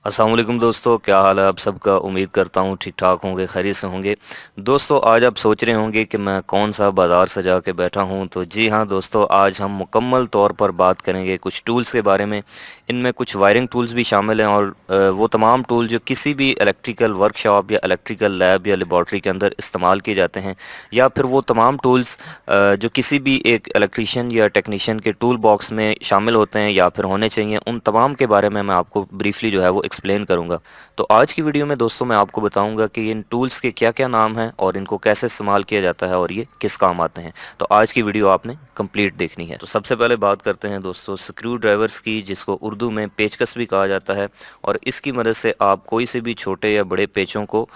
अस्सलाम वालेकुम दोस्तों, क्या हाल है आप सबका। उम्मीद करता हूँ ठीक ठाक होंगे, खैरियत से होंगे। दोस्तों आज आप सोच रहे होंगे कि मैं कौन सा बाज़ार सजा के बैठा हूँ, तो जी हाँ दोस्तों, आज हम मुकम्मल तौर पर बात करेंगे कुछ टूल्स के बारे में। इनमें कुछ वायरिंग टूल्स भी शामिल हैं और वो तमाम टूल जो किसी भी इलेक्ट्रिकल वर्कशॉप या इलेक्ट्रिकल लैब या लेबॉर्ट्री के अंदर इस्तेमाल किए जाते हैं, या फिर वो तमाम टूल्स जो किसी भी एक इलेक्ट्रीशियन या टेक्नीशियन के टूल बॉक्स में शामिल होते हैं या फिर होने चाहिए, उन तमाम के बारे में मैं आपको ब्रीफली जो है वो एक्सप्लेन करूंगा। तो आज की वीडियो में दोस्तों मैं आपको बताऊंगा कि इन टूल्स के क्या क्या नाम हैं और इनको कैसे इस्तेमाल किया जाता है और ये किस काम आते हैं। तो आज की वीडियो आपने कंप्लीट देखनी है। तो सबसे पहले बात करते हैं दोस्तों स्क्रू ड्राइवर्स की, जिसको उर्दू में पेचकस भी कहा जाता है। और इसकी मदद से आप कोई से भी छोटे या बड़े पेचों को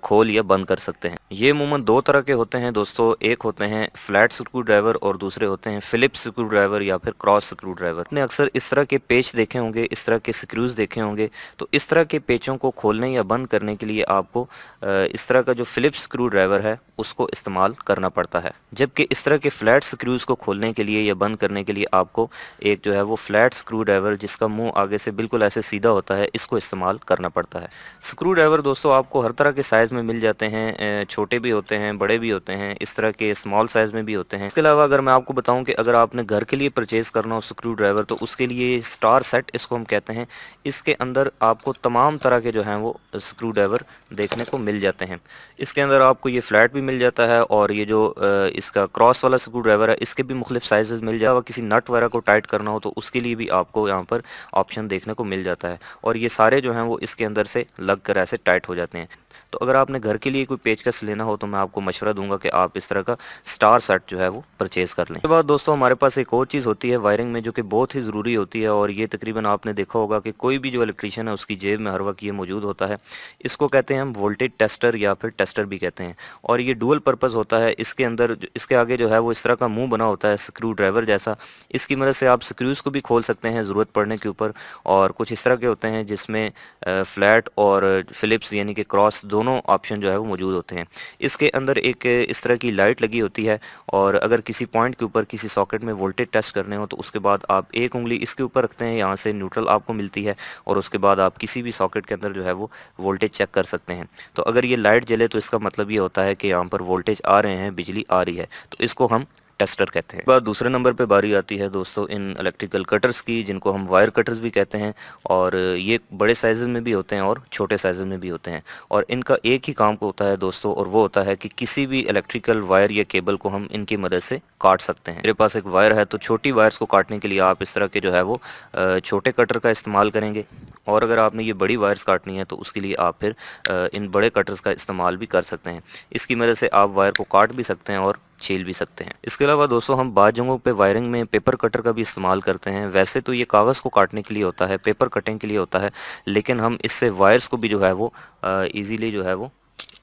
खोल या बंद कर सकते हैं। ये अमूमन दो तरह के होते हैं दोस्तों, एक होते हैं फ्लैट स्क्रू ड्राइवर और दूसरे होते हैं फिलिप्स स्क्रू ड्राइवर या फिर क्रॉस स्क्रू ड्राइवर। आपने अक्सर इस तरह के पेच देखे होंगे, इस तरह के स्क्रूज देखे होंगे। तो इस तरह के पेचों को खोलने या बंद करने के लिए आपको इस तरह का जो फिलिप्स स्क्रू ड्राइवर है उसको इस्तेमाल करना पड़ता है, जबकि इस तरह के फ्लैट स्क्रूज को खोलने के लिए या बंद करने के लिए आपको एक जो है वो फ्लैट स्क्रू ड्राइवर, जिसका मुंह आगे से बिल्कुल ऐसे सीधा होता है, इसको इस्तेमाल करना पड़ता है। स्क्रू ड्राइवर दोस्तों आपको हर तरह के साइज़ में मिल जाते हैं, छोटे भी होते हैं, बड़े भी होते हैं, इस तरह के स्मॉल साइज़ में भी होते हैं। इसके अलावा अगर मैं आपको बताऊं कि अगर आपने घर के लिए परचेज़ करना हो स्क्रू ड्राइवर, तो उसके लिए स्टार सेट इसको हम कहते हैं। इसके अंदर आपको तमाम तरह के जो हैं वो स्क्रू ड्राइवर देखने को मिल जाते हैं। इसके अंदर आपको ये फ्लैट भी मिल जाता है और ये जो इसका क्रॉस वाला स्क्रू ड्राइवर है, इसके भी मुख्तलिफ साइजेस मिल जाएगा। किसी नट वगैरह को टाइट करना हो तो उसके लिए भी आपको यहाँ पर ऑप्शन देखने को मिल जाता है, और ये सारे जो हैं वो इसके अंदर से लग कर ऐसे टाइट हो जाते हैं। तो अगर आपने घर के लिए कोई पेचकस लेना हो तो मैं आपको मशवरा दूंगा कि आप इस तरह का स्टार सेट जो है वो परचेज कर लें। उसके बाद दोस्तों हमारे पास एक और चीज़ होती है वायरिंग में, जो कि बहुत ही ज़रूरी होती है, और ये तकरीबन आपने देखा होगा कि कोई भी जो इलेक्ट्रीशियन है उसकी जेब में हर वक्त ये मौजूद होता है। इसको कहते हैं हम वोल्टेज टेस्टर या फिर टेस्टर भी कहते हैं, और ये डुअल पर्पज़ होता है। इसके अंदर इसके आगे जो है वो इस तरह का मुंह बना होता है स्क्रू ड्राइवर जैसा। इसकी मदद से आप स्क्रूज़ को भी खोल सकते हैं ज़रूरत पड़ने के ऊपर। और कुछ इस तरह के होते हैं जिसमें फ्लैट और फिलिप्स यानी कि क्रॉस दोनों ऑप्शन जो है वो मौजूद होते हैं। इसके अंदर एक इस तरह की लाइट लगी होती है, और अगर किसी पॉइंट के ऊपर किसी सॉकेट में वोल्टेज टेस्ट करने हो तो उसके बाद आप एक उंगली इसके ऊपर रखते हैं, यहाँ से न्यूट्रल आपको मिलती है, और उसके बाद आप किसी भी सॉकेट के अंदर जो है वो वोल्टेज चेक कर सकते हैं। तो अगर ये लाइट जले तो इसका मतलब ये होता है कि यहाँ पर वोल्टेज आ रहे हैं, बिजली आ रही है, तो इसको हम टेस्टर कहते हैं। बाद दूसरे नंबर पे बारी आती है दोस्तों इन इलेक्ट्रिकल कटर्स की, जिनको हम वायर कटर्स भी कहते हैं। और ये बड़े साइज़ में भी होते हैं और छोटे साइज़ में भी होते हैं, और इनका एक ही काम को होता है दोस्तों, और वो होता है कि किसी भी इलेक्ट्रिकल वायर या केबल को हम इनकी मदद से काट सकते हैं। मेरे पास एक वायर है, तो छोटी वायर्स को काटने के लिए आप इस तरह के जो है वो छोटे कटर का इस्तेमाल करेंगे, और अगर आपने ये बड़ी वायर्स काटनी है तो उसके लिए आप फिर इन बड़े कटर्स का इस्तेमाल भी कर सकते हैं। इसकी मदद से आप वायर को काट भी सकते हैं और छील भी सकते हैं। इसके अलावा दोस्तों हम बाद जगहों पे वायरिंग में पेपर कटर का भी इस्तेमाल करते हैं। वैसे तो ये कागज़ को काटने के लिए होता है, पेपर कटिंग के लिए होता है, लेकिन हम इससे वायर्स को भी जो है वो ईज़िली जो है वो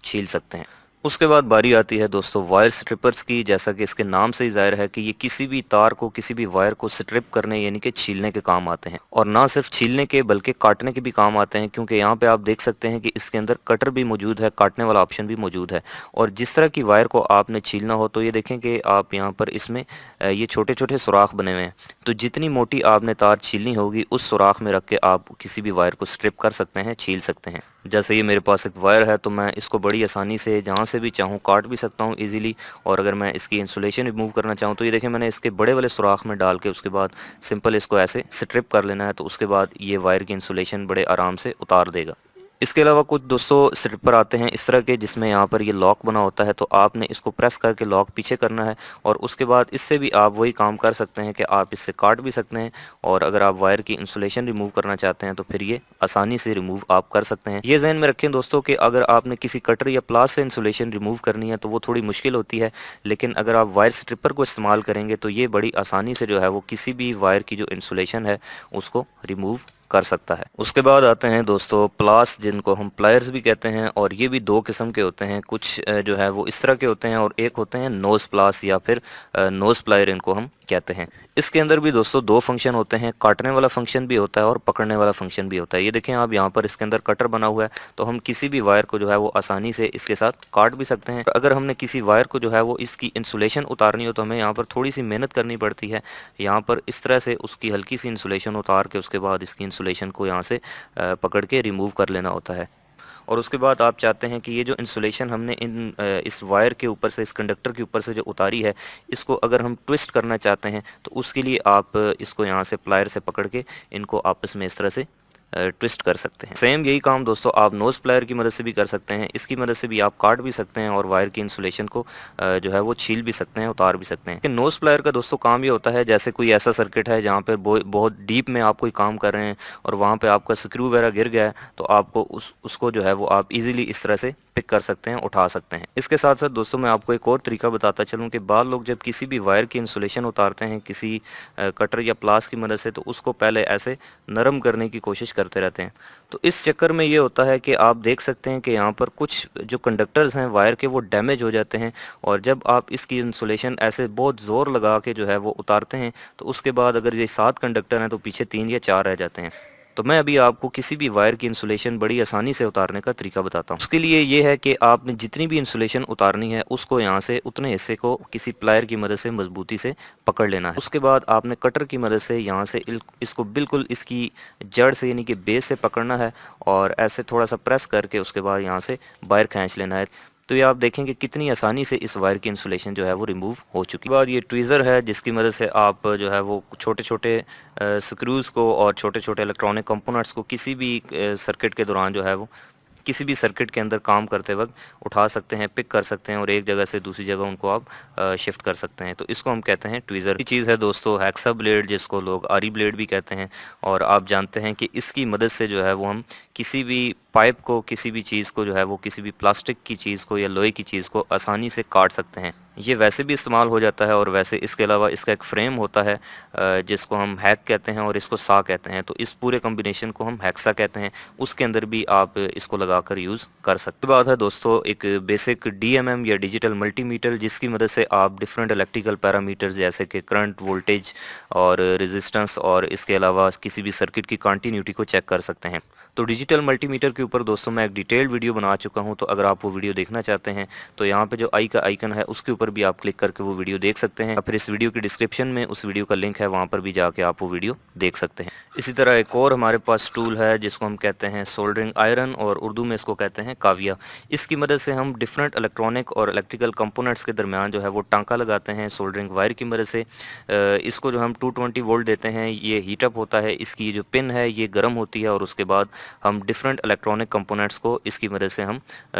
छील सकते हैं। उसके बाद बारी आती है दोस्तों वायर स्ट्रिपर्स की। जैसा कि इसके नाम से ही ज़ाहिर है कि ये किसी भी तार को, किसी भी वायर को स्ट्रिप करने यानी कि छीलने के काम आते हैं, और ना सिर्फ छीलने के बल्कि काटने के भी काम आते हैं, क्योंकि यहाँ पे आप देख सकते हैं कि इसके अंदर कटर भी मौजूद है, काटने वाला ऑप्शन भी मौजूद है। और जिस तरह की वायर को आपने छीलना हो तो ये देखें कि आप यहाँ पर इसमें ये छोटे छोटे सुराख बने हुए हैं, तो जितनी मोटी आपने तार छीलनी होगी उस सुराख में रख के आप किसी भी वायर को स्ट्रिप कर सकते हैं, छील सकते हैं। जैसे ये मेरे पास एक वायर है, तो मैं इसको बड़ी आसानी से जहाँ से भी चाहूँ काट भी सकता हूँ इजीली। और अगर मैं इसकी इंसुलेशन रिमूव करना चाहूँ तो ये देखें मैंने इसके बड़े वाले सुराख में डाल के उसके बाद सिंपल इसको ऐसे स्ट्रिप कर लेना है, तो उसके बाद ये वायर की इंसुलेशन बड़े आराम से उतार देगा। इसके अलावा कुछ दोस्तों स्ट्रिपर आते हैं इस तरह के, जिसमें यहाँ पर ये लॉक बना होता है, तो आपने इसको प्रेस करके लॉक पीछे करना है, और उसके बाद इससे भी आप वही काम कर सकते हैं कि आप इससे काट भी सकते हैं, और अगर आप वायर की इंसुलेशन रिमूव करना चाहते हैं तो फिर ये आसानी से रिमूव आप कर सकते हैं। ये जहन में रखें दोस्तों कि अगर आपने किसी कटर या प्लास से इंसुलेशन रिमूव करनी है तो वो थोड़ी मुश्किल होती है, लेकिन अगर आप वायर स्ट्रिपर को इस्तेमाल करेंगे तो ये बड़ी आसानी से जो है वो किसी भी वायर की जो इंसुलेशन है उसको रिमूव कर सकता है। उसके बाद आते हैं दोस्तों प्लास, जिनको हम प्लायर्स भी कहते हैं, और ये भी दो किस्म के होते हैं। कुछ जो है वो इस तरह के होते हैं, और एक होते हैं नोज प्लास या फिर नोज प्लायर इनको हम कहते हैं। इसके अंदर भी दोस्तों दो फंक्शन होते हैं, काटने वाला फंक्शन भी होता है और पकड़ने वाला फंक्शन भी होता है। ये देखें आप यहाँ पर इसके अंदर कटर बना हुआ है, तो हम किसी भी वायर को जो है वो आसानी से इसके साथ काट भी सकते हैं। अगर हमने किसी वायर को जो है वो इसकी इंसुलेशन उतारनी हो तो हमें यहाँ पर थोड़ी सी मेहनत करनी पड़ती है। यहाँ पर इस तरह से उसकी हल्की सी इंसुलेशन उतार के उसके बाद इसकी इंसुलेशन को यहाँ से पकड़ के रिमूव कर लेना होता है। और उसके बाद आप चाहते हैं कि ये जो इंसुलेशन हमने इस वायर के ऊपर से, इस कंडक्टर के ऊपर से जो उतारी है, इसको अगर हम ट्विस्ट करना चाहते हैं तो उसके लिए आप इसको यहाँ से प्लायर से पकड़ के इनको आपस में इस तरह से ट्विस्ट कर सकते हैं। सेम यही काम दोस्तों आप नोज प्लायर की मदद से भी कर सकते हैं। इसकी मदद से भी आप काट भी सकते हैं और वायर की इंसुलेशन को जो है वो छील भी सकते हैं, उतार भी सकते हैं। लेकिन नोज प्लायर का दोस्तों काम ये होता है, जैसे कोई ऐसा सर्किट है जहाँ पर बहुत डीप में आप कोई काम कर रहे हैं और वहाँ पे आपका स्क्रू वगैरह गिर गया है, तो आपको उसको जो है वो आप इजीली इस तरह से पिक कर सकते हैं, उठा सकते हैं। इसके साथ साथ दोस्तों मैं आपको एक और तरीका बताता चलूँ कि बाद लोग जब किसी भी वायर की इंसुलेशन उतारते हैं किसी कटर या प्लास की मदद से, तो उसको पहले ऐसे नरम करने की कोशिश करते रहते हैं। तो इस चक्कर में ये होता है कि आप देख सकते हैं कि यहाँ पर कुछ जो कंडक्टर्स हैं वायर के वो डैमेज हो जाते हैं, और जब आप इसकी इंसुलेशन ऐसे बहुत ज़ोर लगा के जो है वो उतारते हैं, तो उसके बाद अगर ये 7 कंडक्टर हैं तो पीछे 3 या 4 रह जाते हैं। तो मैं अभी आपको किसी भी वायर की इंसुलेशन बड़ी आसानी से उतारने का तरीका बताता हूँ। उसके लिए ये है कि आपने जितनी भी इंसुलेशन उतारनी है उसको यहाँ से उतने हिस्से को किसी प्लायर की मदद से मजबूती से पकड़ लेना है। उसके बाद आपने कटर की मदद से यहाँ से इसको बिल्कुल इसकी जड़ से यानी कि बेस से पकड़ना है और ऐसे थोड़ा सा प्रेस करके उसके बाद यहाँ से वायर खींच लेना है। तो ये आप देखेंगे कितनी आसानी से इस वायर की इंसुलेशन जो है वो रिमूव हो चुकी है। बाद ये ट्वीज़र है जिसकी मदद से आप जो है वो छोटे छोटे स्क्रूज़ को और छोटे छोटे इलेक्ट्रॉनिक कंपोनेंट्स को किसी भी सर्किट के दौरान जो है वो किसी भी सर्किट के अंदर काम करते वक्त उठा सकते हैं, पिक कर सकते हैं और एक जगह से दूसरी जगह उनको आप शिफ्ट कर सकते हैं। तो इसको हम कहते हैं ट्वीज़र। की चीज़ है दोस्तों हेक्सा ब्लेड, जिसको लोग आरी ब्लेड भी कहते हैं, और आप जानते हैं कि इसकी मदद से जो है वो हम किसी भी पाइप को, किसी भी चीज़ को जो है वो किसी भी प्लास्टिक की चीज़ को या लोहे की चीज़ को आसानी से काट सकते हैं। ये वैसे भी इस्तेमाल हो जाता है और वैसे इसके अलावा इसका एक फ्रेम होता है जिसको हम हैक कहते हैं और इसको सा कहते हैं। तो इस पूरे कॉम्बिनेशन को हम हैक्सा कहते हैं। उसके अंदर भी आप इसको लगाकर यूज़ कर सकते। बात है दोस्तों एक बेसिक DMM या डिजिटल मल्टीमीटर, जिसकी मदद से आप डिफरेंट इलेक्ट्रिकल पैरामीटर्स जैसे कि करंट, वोल्टेज और रेजिस्टेंस और इसके अलावा किसी भी सर्किट की कंटिन्यूटी को चेक कर सकते हैं। तो डिजिटल मल्टीमीटर के ऊपर दोस्तों मैं एक डिटेल्ड वीडियो बना चुका हूं, तो अगर आप वो वीडियो देखना चाहते हैं तो यहाँ पे जो आई का आइकन है उसके ऊपर भी आप क्लिक करके वो वीडियो देख सकते हैं। फिर इस वीडियो की डिस्क्रिप्शन में उस वीडियो का लिंक है, वहाँ पर भी जाके आप वो वीडियो देख सकते हैं। इसी तरह एक और हमारे पास टूल है जिसको हम कहते हैं सोल्डरिंग आयरन, और उर्दू में इसको कहते हैं काविया। इसकी मदद से हम डिफरेंट इलेक्ट्रॉनिक और इलेक्ट्रिकल कंपोनेंट्स के दरमियान जो है वो टांका लगाते हैं सोल्डरिंग वायर की मदद से। इसको जो हम 220 वोल्ट देते हैं, ये हीटअप होता है, इसकी जो पिन है ये गर्म होती है और उसके बाद हम डिफरेंट इलेक्ट्रॉनिक कंपोनेंट्स को इसकी मदद से हम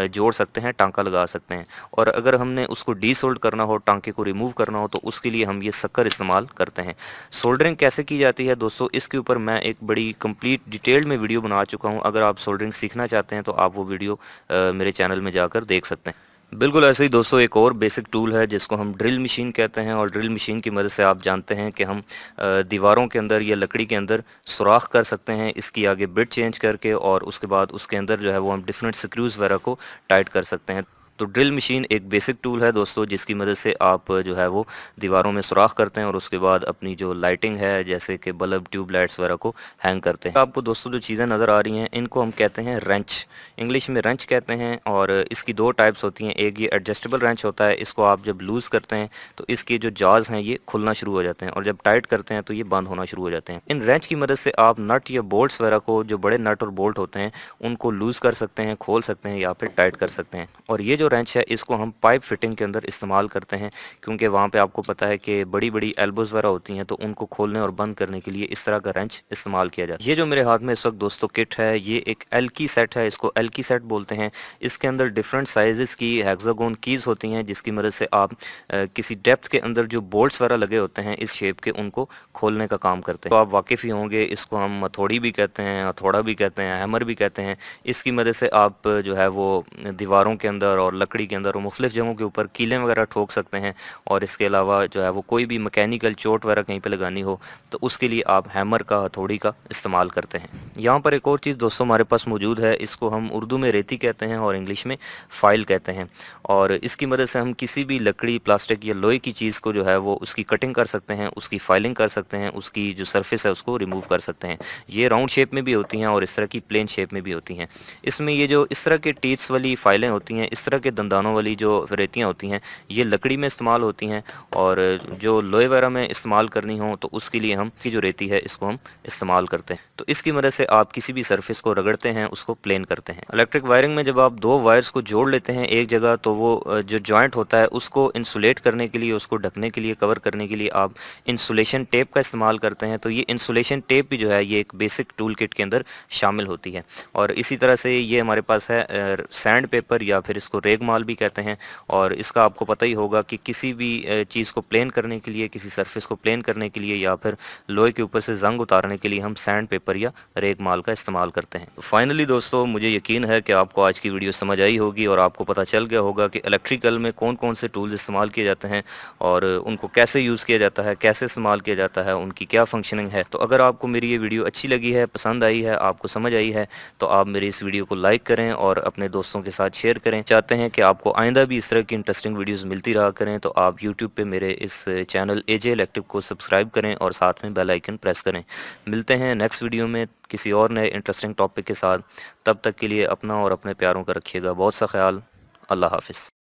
जोड़ सकते हैं, टांका लगा सकते हैं। और अगर हमने उसको डीसोल्ड करना हो, टांके को रिमूव करना हो, तो उसके लिए हम ये शक्कर इस्तेमाल करते हैं। सोल्डरिंग कैसे की जाती है दोस्तों, इसके ऊपर मैं एक बड़ी कंप्लीट डिटेल्ड में वीडियो बना चुका हूँ। अगर आप सोल्डरिंग सीखना चाहते हैं तो आप वो वीडियो मेरे चैनल में जाकर देख सकते हैं। बिल्कुल ऐसे ही दोस्तों एक और बेसिक टूल है जिसको हम ड्रिल मशीन कहते हैं, और ड्रिल मशीन की मदद से आप जानते हैं कि हम दीवारों के अंदर या लकड़ी के अंदर सुराख कर सकते हैं इसकी आगे बिट चेंज करके, और उसके बाद उसके अंदर जो है वो हम डिफरेंट स्क्रूज वगैरह को टाइट कर सकते हैं। तो ड्रिल मशीन एक बेसिक टूल है दोस्तों जिसकी मदद से आप जो है वो दीवारों में सुराख करते हैं और उसके बाद अपनी जो लाइटिंग है जैसे कि बल्ब, ट्यूब लाइट्स वगैरह को हैंग करते हैं। आपको दोस्तों जो चीज़ें नज़र आ रही हैं इनको हम कहते हैं रेंच, इंग्लिश में रेंच कहते हैं, और इसकी दो टाइप्स होती हैं। एक ये एडजस्टेबल रेंच होता है, इसको आप जब लूज़ करते हैं तो इसके जो जाज हैं ये खुलना शुरू हो जाते हैं, और जब टाइट करते हैं तो ये बंद होना शुरू हो जाते हैं। इन रेंच की मदद से आप नट या बोल्ट्स वगैरह को, जो बड़े नट और बोल्ट होते हैं, उनको लूज़ कर सकते हैं, खोल सकते हैं या फिर टाइट कर सकते हैं। और ये जो रेंच है इसको हम पाइप फिटिंग के अंदर इस्तेमाल करते हैं, क्योंकि वहाँ पे आपको पता है कि बड़ी बड़ी एल्बोज वगैरह होती हैं, तो उनको खोलने और बंद करने के लिए इस तरह का रेंच इस्तेमाल किया जाता है। ये जो मेरे हाथ में इस वक्त दोस्तों किट है, ये एक एल्की सेट है, इसको एल्की सेट बोलते हैं। इसके अंदर डिफरेंट साइजेस की हेक्सागोन कीज़ होती हैं जिसकी मदद से आप किसी डेप्थ के अंदर जो बोल्ट्स वगैरह लगे होते हैं इस शेप के, उनको खोलने का काम करते हैं। तो आप वाकिफ़ ही होंगे, इसको हम हथौड़ी भी कहते हैं, हथौड़ा भी कहते हैं, हैमर भी कहते हैं। इसकी मदद से आप जो है वो दीवारों के अंदर और और लकड़ी के अंदर वो मुख्तलिफ जगहों के ऊपर कीलें वगैरह ठोक सकते हैं। और इसके अलावा जो है वो कोई भी मैकेनिकल चोट वगैरह कहीं पे लगानी हो तो उसके लिए आप हैमर का, हथौड़ी का इस्तेमाल करते हैं। यहाँ पर एक और चीज़ दोस्तों हमारे पास मौजूद है, इसको हम उर्दू में रेती कहते हैं और इंग्लिश में फ़ाइल कहते हैं। और इसकी मदद से हम किसी भी लकड़ी, प्लास्टिक या लोहे की चीज़ को जो है वो उसकी कटिंग कर सकते हैं, उसकी फाइलिंग कर सकते हैं, उसकी जो सरफेस है उसको रिमूव कर सकते हैं। ये राउंड शेप में भी होती हैं और इस तरह की प्लेन शेप में भी होती हैं। इसमें ये जो इस तरह के टीथ्स वाली फाइलें होती हैं, इस तरह के दंदानों वाली जो रेतियाँ होती हैं, ये लकड़ी में इस्तेमाल होती हैं। और जो लोहे वगैरह में इस्तेमाल करनी हो तो उसके लिए हम की जो रेती है इसको हम इस्तेमाल करते हैं। तो इसकी मदद से आप किसी भी सरफेस को रगड़ते हैं, उसको प्लेन करते हैं। इलेक्ट्रिक वायरिंग में जब आप दो वायर्स को जोड़ लेते हैं एक जगह तो वो जो जॉइंट होता है उसको इंसुलेट करने के लिए, उसको ढकने के लिए, कवर करने के लिए आप इंसुलेशन टेप का इस्तेमाल करते हैं। तो ये इंसुलेशन टेप भी जो है ये एक बेसिक टूल किट के अंदर शामिल होती है। और इसी तरह से ये हमारे पास है सैंड पेपर या फिर इसको रेगमाल भी कहते हैं। और इसका आपको पता ही होगा कि किसी भी चीज़ को प्लेन करने के लिए, किसी सरफेस को प्लेन करने के लिए या फिर लोहे के ऊपर से जंग उतारने के लिए हम सैंड पेपर या रेगमाल का इस्तेमाल करते हैं। तो फाइनली दोस्तों मुझे यकीन है कि आपको आज की वीडियो समझ आई होगी और आपको पता चल गया होगा कि इलेक्ट्रिकल में कौन कौन से टूल्स इस्तेमाल किए जाते हैं और उनको कैसे यूज़ किया जाता है, कैसे इस्तेमाल किया जाता है, उनकी क्या फंक्शनिंग है। तो अगर आपको मेरी ये वीडियो अच्छी लगी है, पसंद आई है, आपको समझ आई है तो आप मेरी इस वीडियो को लाइक करें और अपने दोस्तों के साथ शेयर करें। चाहते हैं कि आपको आइंदा भी इस तरह की इंटरेस्टिंग वीडियोस मिलती रहा करें तो आप यूट्यूब पे मेरे इस चैनल एजे इलेक्ट्रिक को सब्सक्राइब करें और साथ में बेल आइकन प्रेस करें। मिलते हैं नेक्स्ट वीडियो में किसी और नए इंटरेस्टिंग टॉपिक के साथ। तब तक के लिए अपना और अपने प्यारों का रखिएगा बहुत सा ख्याल। अल्लाह हाफ़िज़।